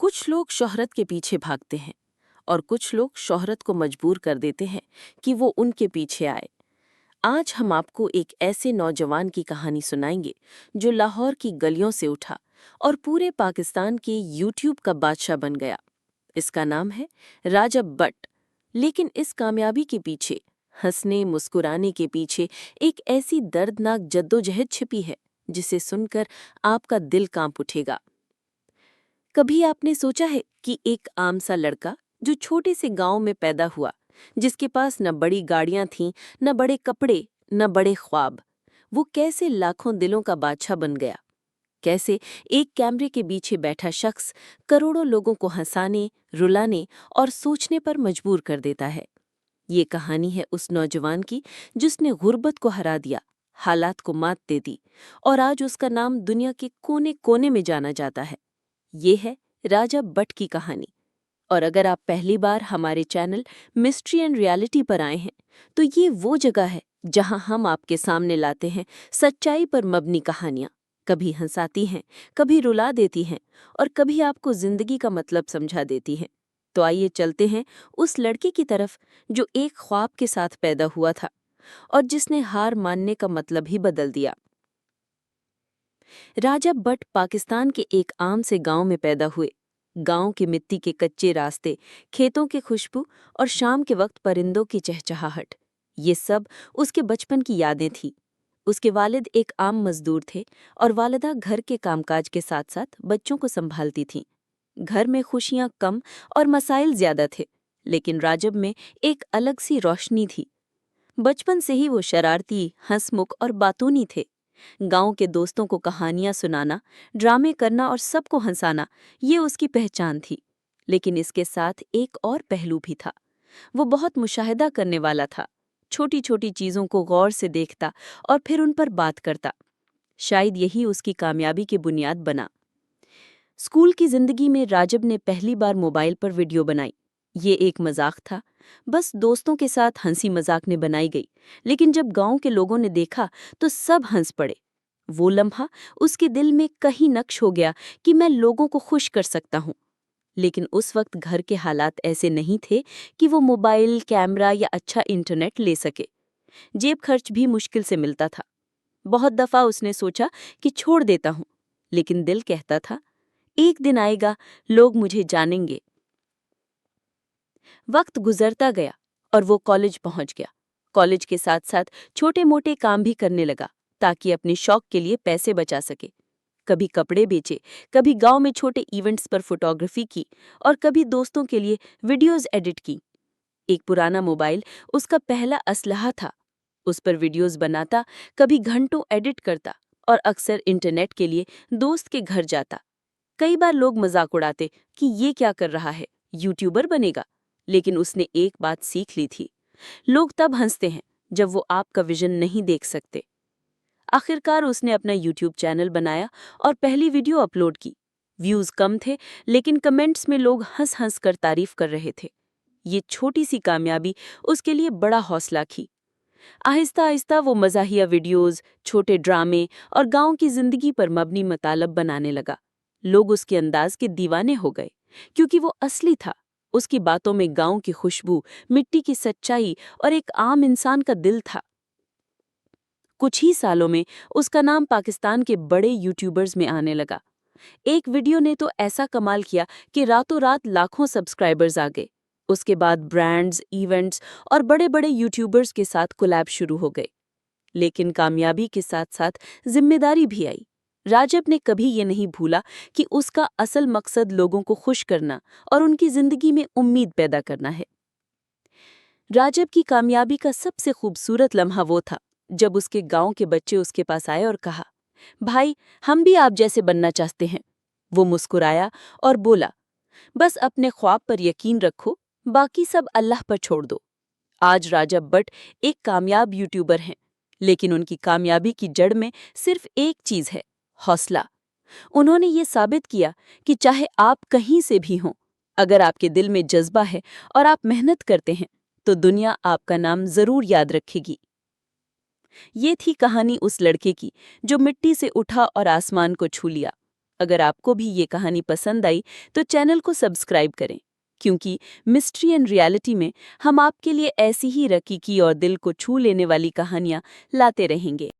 कुछ लोग शोहरत के पीछे भागते हैं और कुछ लोग शोहरत को मजबूर कर देते हैं कि वो उनके पीछे आए। आज हम आपको एक ऐसे नौजवान की कहानी सुनाएंगे जो लाहौर की गलियों से उठा और पूरे पाकिस्तान के यूट्यूब का बादशाह बन गया। इसका नाम है राजब बट। लेकिन इस कामयाबी के पीछे, हंसने मुस्कुराने के पीछे एक ऐसी दर्दनाक जद्दोजहद छिपी है जिसे सुनकर आपका दिल कांप उठेगा। कभी आपने सोचा है कि एक आम सा लड़का जो छोटे से गांव में पैदा हुआ, जिसके पास न बड़ी गाड़ियां थीं, न बड़े कपड़े, न बड़े ख्वाब, वो कैसे लाखों दिलों का बादशाह बन गया? कैसे एक कैमरे के पीछे बैठा शख्स करोड़ों लोगों को हंसाने, रुलाने और सोचने पर मजबूर कर देता है? ये कहानी है उस नौजवान की जिसने गुर्बत को हरा दिया, हालात को मात दे दी और आज उसका नाम दुनिया के कोने कोने में जाना जाता है। ये है राजब बट की कहानी। और अगर आप पहली बार हमारे चैनल मिस्ट्री एंड रियलिटी पर आए हैं, तो ये वो जगह है जहां हम आपके सामने लाते हैं सच्चाई पर मबनी कहानियां। कभी हंसाती हैं, कभी रुला देती हैं और कभी आपको जिंदगी का मतलब समझा देती हैं। तो आइए चलते हैं उस लड़के की तरफ जो एक ख्वाब के साथ पैदा हुआ था और जिसने हार मानने का मतलब ही बदल दिया। राजब बट पाकिस्तान के एक आम से गांव में पैदा हुए। गांव की मिट्टी के कच्चे रास्ते, खेतों की खुशबू और शाम के वक्त परिंदों की चहचहाहट, ये सब उसके बचपन की यादें थीं। उसके वालिद एक आम मजदूर थे और वालिदा घर के कामकाज के साथ साथ बच्चों को संभालती थीं। घर में खुशियां कम और मसाइल ज्यादा थे, लेकिन राजब में एक अलग सी रोशनी थी। बचपन से ही वो शरारती, हंसमुख और बातूनी थे। गांव के दोस्तों को कहानियां सुनाना, ड्रामे करना और सबको हंसाना, ये उसकी पहचान थी। लेकिन इसके साथ एक और पहलू भी था। वो बहुत मुशाहिदा करने वाला था। छोटी छोटी चीजों को गौर से देखता और फिर उन पर बात करता। शायद यही उसकी कामयाबी की बुनियाद बना। स्कूल की जिंदगी में राजब ने पहली बार मोबाइल पर वीडियो बनाई। ये एक मजाक था, बस दोस्तों के साथ हंसी मजाक में बनाई गई। लेकिन जब गांव के लोगों ने देखा तो सब हंस पड़े। वो लम्हा उसके दिल में कहीं नक्श हो गया कि मैं लोगों को खुश कर सकता हूँ। लेकिन उस वक्त घर के हालात ऐसे नहीं थे कि वो मोबाइल, कैमरा या अच्छा इंटरनेट ले सके। जेब खर्च भी मुश्किल से मिलता था। बहुत दफा उसने सोचा कि छोड़ देता हूँ, लेकिन दिल कहता था एक दिन आएगा, लोग मुझे जानेंगे। वक्त गुजरता गया और वो कॉलेज पहुंच गया। कॉलेज के साथ साथ छोटे मोटे काम भी करने लगा ताकि अपने शौक के लिए पैसे बचा सके। कभी कपड़े बेचे, कभी गांव में छोटे इवेंट्स पर फोटोग्राफी की और कभी दोस्तों के लिए वीडियोस एडिट की। एक पुराना मोबाइल उसका पहला असलहा था। उस पर वीडियोस बनाता, कभी घंटों एडिट करता और अक्सर इंटरनेट के लिए दोस्त के घर जाता। कई बार लोग मजाक उड़ाते कि ये क्या कर रहा है, यूट्यूबर बनेगा। लेकिन उसने एक बात सीख ली थी, लोग तब हंसते हैं जब वो आपका विजन नहीं देख सकते। आखिरकार उसने अपना यूट्यूब चैनल बनाया और पहली वीडियो अपलोड की। व्यूज कम थे, लेकिन कमेंट्स में लोग हंस हंस कर तारीफ कर रहे थे। ये छोटी सी कामयाबी उसके लिए बड़ा हौसला थी। आहिस्ता आहिस्ता वो मज़ाहिया वीडियोस, छोटे ड्रामे और गांव की जिंदगी पर मबनी मतालब बनाने लगा। लोग उसके अंदाज के दीवाने हो गए, क्योंकि वो असली था। उसकी बातों में गांव की खुशबू, मिट्टी की सच्चाई और एक आम इंसान का दिल था। कुछ ही सालों में उसका नाम पाकिस्तान के बड़े यूट्यूबर्स में आने लगा। एक वीडियो ने तो ऐसा कमाल किया कि रातों रात लाखों सब्सक्राइबर्स आ गए। उसके बाद ब्रांड्स, इवेंट्स और बड़े बड़े यूट्यूबर्स के साथ कोलैब शुरू हो गए। लेकिन कामयाबी के साथ साथ जिम्मेदारी भी आई। राजब ने कभी ये नहीं भूला कि उसका असल मकसद लोगों को खुश करना और उनकी जिंदगी में उम्मीद पैदा करना है। राजब की कामयाबी का सबसे खूबसूरत लम्हा वो था जब उसके गांव के बच्चे उसके पास आए और कहा, भाई, हम भी आप जैसे बनना चाहते हैं। वो मुस्कुराया और बोला, बस अपने ख्वाब पर यकीन रखो, बाकी सब अल्लाह पर छोड़ दो। आज राजब बट एक कामयाब यूट्यूबर हैं, लेकिन उनकी कामयाबी की जड़ में सिर्फ एक चीज है, हौसला। उन्होंने ये साबित किया कि चाहे आप कहीं से भी हों, अगर आपके दिल में जज्बा है और आप मेहनत करते हैं, तो दुनिया आपका नाम जरूर याद रखेगी। ये थी कहानी उस लड़के की जो मिट्टी से उठा और आसमान को छू लिया। अगर आपको भी ये कहानी पसंद आई तो चैनल को सब्सक्राइब करें, क्योंकि मिस्ट्री एंड रियलिटी में हम आपके लिए ऐसी ही रकीकी और दिल को छू लेने वाली कहानियां लाते रहेंगे।